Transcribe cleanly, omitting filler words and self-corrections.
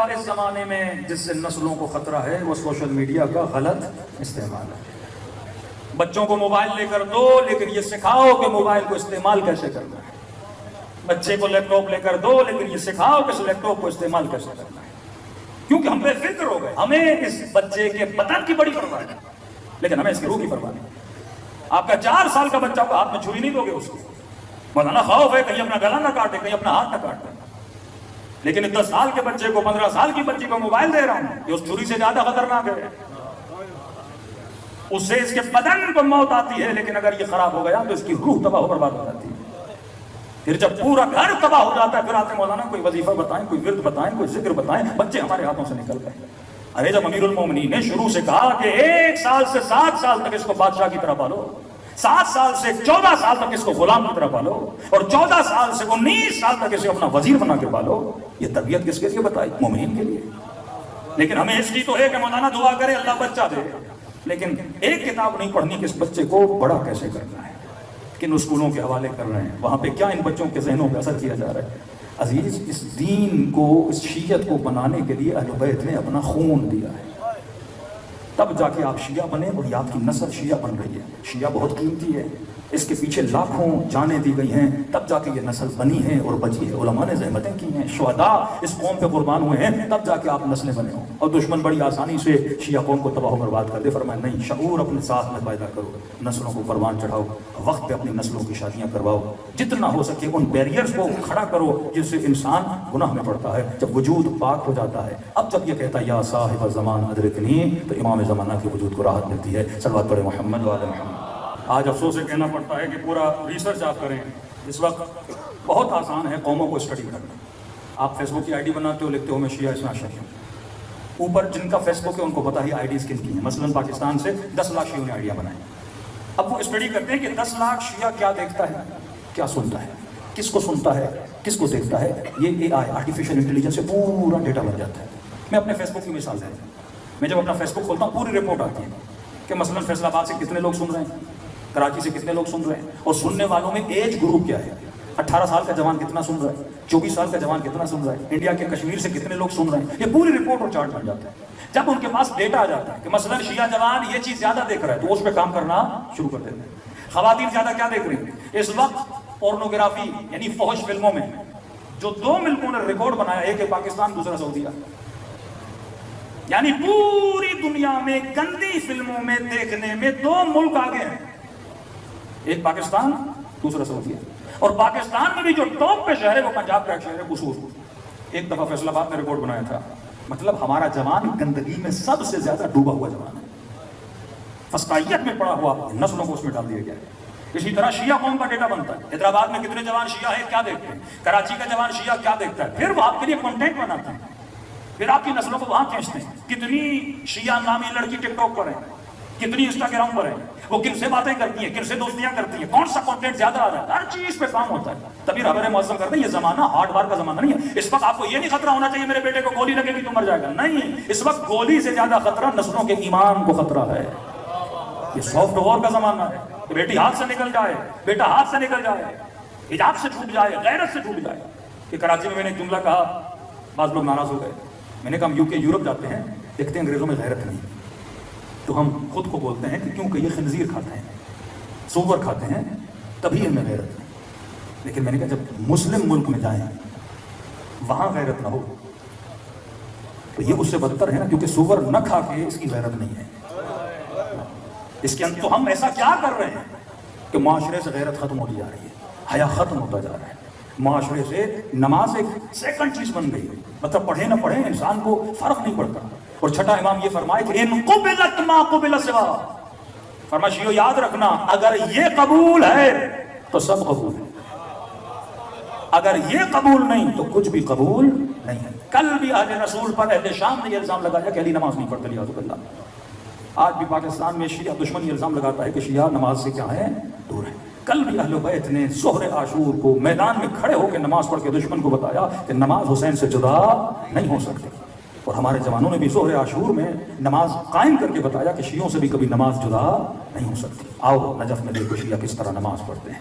اس زمانے میں جس سے نسلوں کو خطرہ ہے وہ سوشل میڈیا کا غلط استعمال ہے۔ بچوں کو موبائل لے کر دو، لیکن یہ سکھاؤ کہ موبائل کو استعمال کیسے کرنا ہے۔ بچے کو لیپ ٹاپ لے کر دو، لیکن یہ سکھاؤ کہ اس لیپ ٹاپ کو استعمال کیسے کرنا ہے۔ کیونکہ ہم بے فکر ہو گئے، ہمیں اس بچے کے بدن کی بڑی پرواہ ہے، لیکن ہمیں اس کی روح کی پرواہ نہیں۔ آپ کا 4 سال کا بچہ ہوگا، ہاتھ میں چھری نہیں دو گے اس کو، مولانا خوف ہے کہیں اپنا گلا نہ کاٹے، کہیں اپنا ہاتھ نہ کاٹے۔ لیکن 10 سال کے بچے کو، 15 سال کی بچی کو موبائل دے رہا ہوں، یہ اس چھری سے زیادہ خطرناک ہے۔ اس سے اس کے بدن کو موت آتی ہے، لیکن اگر یہ خراب ہو گیا تو اس کی روح تباہ و برباد ہو جاتی ہے۔ پھر جب پورا گھر تباہ ہو جاتا ہے، پھر آتے مولانا کوئی وظیفہ بتائیں، کوئی ورد بتائیں، کوئی ذکر بتائیں، بچے ہمارے ہاتھوں سے نکل گئے۔ ارے جب امیر المومنین نے شروع سے کہا کہ 1 سال سے 7 سال تک اس کو بادشاہ کی طرح پالو، 7 سال سے 14 سال تک اس کو غلام کی طرح پالو، اور 14 سال سے 19 سال تک اسے اپنا وزیر بنا کے پالو، یہ تربیت کس کے لیے بتائی؟ مومنین کے لیے۔ لیکن ہمیں اس کی تو ہے کہ مولانا دعا کرے اللہ بچہ دے، لیکن ایک کتاب نہیں پڑھنی کہ اس بچے کو بڑا کیسے کرنا ہے، کن اسکولوں کے حوالے کر رہے ہیں، وہاں پہ کیا ان بچوں کے ذہنوں پہ اثر کیا جا رہا ہے۔ عزیز، اس دین کو، اس شیعت کو بنانے کے لیے اہل بیت نے اپنا خون دیا ہے، تب جا کے آپ شیعہ بنے، اور یہ آپ کی نسل شیعہ بن رہی ہے۔ شیعہ بہت قیمتی ہے، اس کے پیچھے لاکھوں جانیں دی گئی ہیں، تب جا کے یہ نسل بنی ہے اور بچی ہے۔ علماء نے زحمتیں کی ہیں، شہداء اس قوم پہ قربان ہوئے ہیں، تب جا کے آپ نسلیں بنے ہوں۔ اور دشمن بڑی آسانی سے شیعہ قوم کو تباہ و برباد کر دے۔ فرمایا نہیں، شعور اپنے ساتھ میں پیدا کرو، نسلوں کو قربان چڑھاؤ، وقت پہ اپنی نسلوں کی شادیاں کرواؤ، جتنا ہو سکے ان بیریئرز کو کھڑا کرو جس سے انسان گناہ میں پڑتا ہے۔ جب وجود پاک ہو جاتا ہے، اب جب یہ کہتا ہے یا صاحب زمان ادرکنی، تو امام زمانہ کے وجود کو راحت ملتی ہے۔ صلوات پڑھے محمد وعلی محمد۔ آج افسوس سے کہنا پڑتا ہے کہ پورا ریسرچ آپ کریں، اس وقت بہت آسان ہے قوموں کو اسٹڈی کرنا۔ آپ فیس بک کی آئی ڈی بناتے ہو، لکھتے ہو میں شیعہ اسنا شیعہ ہوں، اوپر جن کا فیس بک ہے ان کو پتا ہی آئی ڈیز کن کی ہیں۔ مثلاً پاکستان سے 10 لاکھ شیعوں نے آئیڈیا بنائیں، اب وہ اسٹڈی کرتے ہیں کہ 10 لاکھ شیعہ کیا دیکھتا ہے، کیا سنتا ہے، کس کو سنتا ہے، کس کو دیکھتا ہے۔ یہ اے آئی، آرٹیفیشیل انٹیلیجنس سے پورا ڈیٹا بن جاتا ہے۔ میں اپنے فیس بک کی مثال دے رہا ہوں، میں جب اپنا فیس بک کھولتا ہوں پوری رپورٹ آتی ہے کہ مثلاً فیصل آباد سے کتنے لوگ سن رہے ہیں، کراچی سے کتنے لوگ سن رہے ہیں، اور سننے والوں میں ایج گروپ کیا ہے، 18 سال کا جوان کتنا سن رہا ہے، 24 سال کا جوان کتنا سن رہا ہے، انڈیا کے کشمیر سے کتنے لوگ سن رہے ہیں۔ یہ پوری رپورٹ اور چارٹ بن جاتا ہے۔ جب ان کے پاس ڈیٹا آ جاتا ہے کہ مثلاً شیعہ جوان یہ چیز زیادہ دیکھ رہا ہے، تو اس پہ کام کرنا شروع کر دیتے ہیں۔ خواتین زیادہ کیا دیکھ رہی ہیں اس وقت؟ پورنوگرافی یعنی فحش فلموں میں جو 2 ملکوں نے ریکارڈ بنایا، ایک ہے پاکستان، دوسرا سعودیہ، یعنی پوری دنیا میں گندی فلموں میں دیکھنے میں 2 ملک آگے ہیں، ایک پاکستان، دوسرا سعودیہ۔ اور پاکستان میں بھی جو ٹاپ پہ شہر ہے وہ پنجاب کا ایک شہر ہے قصور۔ ایک دفعہ فیصل آباد میں ریکارڈ بنایا تھا، مطلب ہمارا جوان گندگی میں سب سے زیادہ ڈوبا ہوا جوان ہے، فسقائیت میں پڑا ہوا، نسلوں کو اس میں ڈال دیا گیا ہے۔ اسی طرح شیعہ قوم کا ڈیٹا بنتا ہے، حیدرآباد میں کتنے جوان شیعہ ہیں کیا دیکھتے ہیں، کراچی کا جوان شیعہ کیا دیکھتا ہے، پھر وہ آپ کے لیے کنٹینٹ بناتے ہیں، پھر آپ کی نسلوں کو وہاں کھینچتے ہیں۔ کتنی شیعہ نامی لڑکی ٹک ٹاک پر ہے، کتنی انسٹاگرام پر ہے، وہ کن سے باتیں کرتی ہیں، کن سے دوستیاں کرتی ہیں، کون سا کنٹینٹ زیادہ آ رہا ہے، ہر چیز پہ کام ہوتا ہے۔ تبھی رہبر معظم کرتے ہیں یہ زمانہ ہارڈ وار کا زمانہ نہیں ہے۔ اس وقت آپ کو یہ نہیں خطرہ ہونا چاہیے میرے بیٹے کو گولی لگے گی تو مر جائے گا، نہیں، اس وقت گولی سے زیادہ خطرہ نسلوں کے ایمان کو خطرہ ہے۔ یہ سافٹ وار کا زمانہ ہے کہ بیٹی ہاتھ سے نکل جائے، بیٹا ہاتھ سے نکل جائے، حجاب سے چھوٹ جائے، غیرت سے چھوٹ جائے۔ کہ کراچی میں نے ایک جملہ کہا، بعض لوگ ناراض ہو گئے، میں نے کہا ہم UK یورپ جاتے ہیں، دیکھتے ہیں انگریزوں میں غیرت نہیں، تو ہم خود کو بولتے ہیں کہ کیونکہ یہ خنزیر کھاتے ہیں، سور کھاتے ہیں، تبھی ہمیں غیرت نہیں۔ لیکن میں نے کہا جب مسلم ملک میں جائیں وہاں غیرت نہ ہو تو یہ اس سے بدتر ہے نا، کیونکہ سور نہ کھا کے اس کی غیرت نہیں ہے۔ اس کے اندر تو ہم ایسا کیا کر رہے ہیں کہ معاشرے سے غیرت ختم ہوتی جا رہی ہے، حیا ختم ہوتا جا رہا ہے، معاشرے سے نماز ایک سیکنڈ چیز بن گئی ہے، مطلب پڑھے نہ پڑھے انسان کو فرق نہیں پڑتا۔ اور چھٹا امام یہ فرمائے کہ ان قبلت ما قبل سوا، فرمائے یاد رکھنا اگر یہ قبول ہے تو سب قبول ہے، اگر یہ قبول نہیں تو کچھ بھی قبول نہیں ہے۔ کل بھی اہل رسول پر اہل شام نے یہ الزام لگایا کہ علی نماز نہیں پڑھتے، لیاذ باللہ۔ آج بھی پاکستان میں شیعہ دشمن یہ الزام لگاتا ہے کہ شیعہ نماز سے کیا ہے، دور ہے۔ کل بھی اہل بیت نے ظہر عاشور کو میدان میں کھڑے ہو کے نماز پڑھ کے دشمن کو بتایا کہ نماز حسین سے جدا نہیں ہو سکتی، اور ہمارے جوانوں نے بھی ظہر عاشور میں نماز قائم کر کے بتایا کہ شیعوں سے بھی کبھی نماز جدا نہیں ہو سکتی۔ آؤ نجف میں دیکھو شیعہ کس طرح نماز پڑھتے ہیں۔